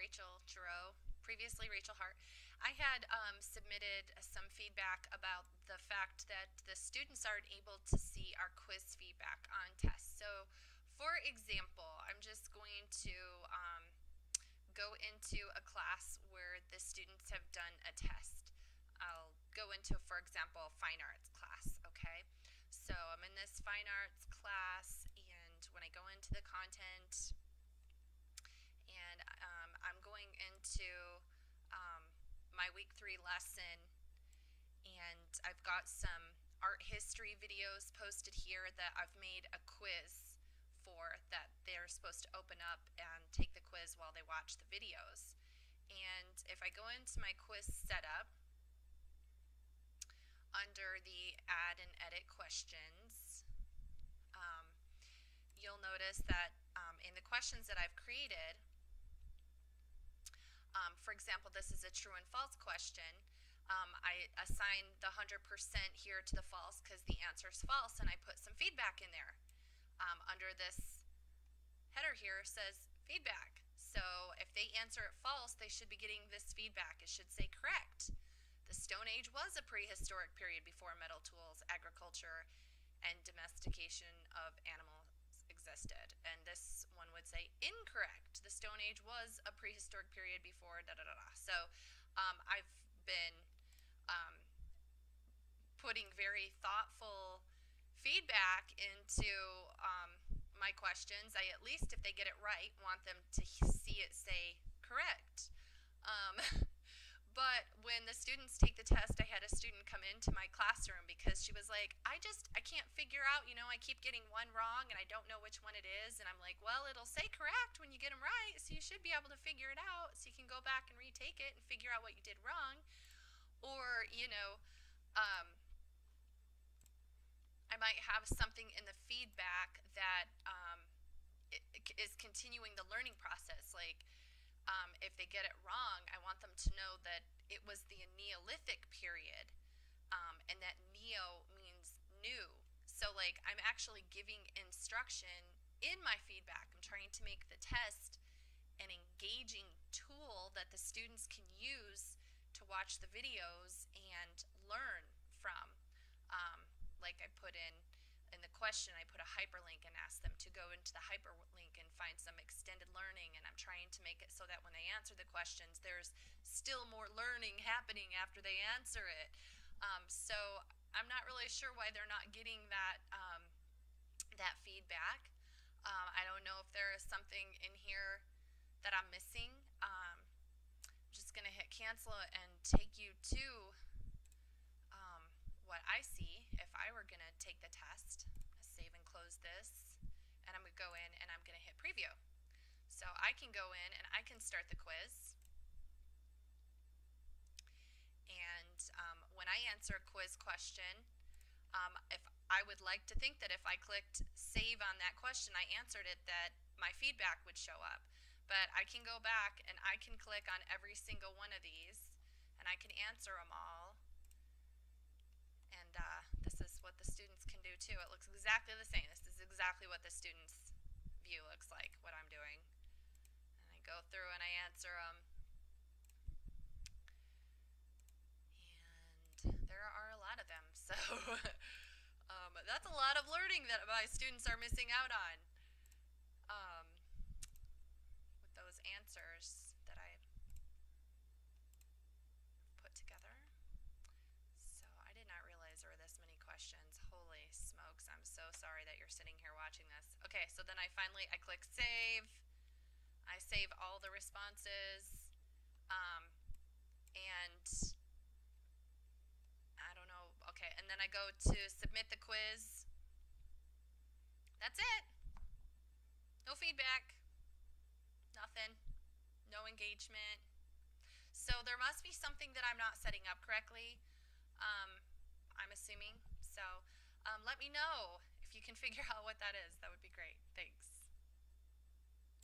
Rachel Girots, previously Rachel Hart. I had submitted some feedback about the fact that the students aren't able to see our quiz feedback on tests. So, for example, I'm just going to go into a class where the students have done a test. I'll go into, for example, fine arts class, okay? So I'm in this fine arts class, and when I go into the content, and I'm going into my week 3 lesson, and I've got some art history videos posted here that I've made a quiz for, that they're supposed to open up and take the quiz while they watch the videos. And if I go into my quiz setup, under the add and edit questions, you'll notice that in the questions that I've created, for example, this is a true and false question. I assign the 100% here to the false because the answer is false, and I put some feedback in there. Under this header here says feedback. So if they answer it false, they should be getting this feedback. It should say correct. The Stone Age was a prehistoric period before metal tools, agriculture, and domestication of animals existed. And this one would say incorrect. The Stone Age was a prehistoric period before da da da da. So I've been putting very thoughtful feedback into my questions. I, at least if they get it right, want them to see it say correct. But when the students take the test, I had a student come into my classroom because she was like, I can't figure out, I keep getting one wrong and I don't know which one it is. And I'm like, well, it'll say correct when you get them right, so you should be able to figure it out, so you can go back and retake it and figure out what you did wrong. Or, I might have something in the feedback that is continuing the learning process. Like, if they get it wrong, I want them to know that it was the Neolithic period, and that neo means new. So, like, I'm actually giving instruction in my feedback. I'm trying to make the test an engaging tool that the students can use to watch the videos and learn from. Like I put in the question, I put a hyperlink and ask them to go into the hyperlink and find some extended learning, and I'm trying to make it so that when they answer the questions, there's still more learning happening after they answer it. So I'm not really sure why they're not getting that that feedback. I don't know if there is something in here that I'm missing. I'm just going to hit cancel and take you to what I see if I were going to take the test. I'm going to save and close this, and I'm going to go in and I'm going to hit preview. So I can go in and I can start the quiz. And when I answer a quiz question, if I would like to think that if I clicked save on that question, I answered it, that my feedback would show up. But I can go back and I can click on every single one of these, and I can answer them all. And this is what the students can do too. It looks exactly the same. This is exactly what the students' view looks like, what I'm doing. And I go through and I answer them. And there are a lot of them. So that's a lot of learning that my students are missing out on with those answers that I put together. So I did not realize there were this many questions. Holy smokes, I'm so sorry that you're sitting here watching this. Okay, so then I click save. I save all the responses. And I don't know. Okay, and then I go to submit the quiz. That's it. No feedback. Nothing. No engagement. So there must be something that I'm not setting up correctly. I'm assuming. So let me know if you can figure out what that is. That would be great. Thanks.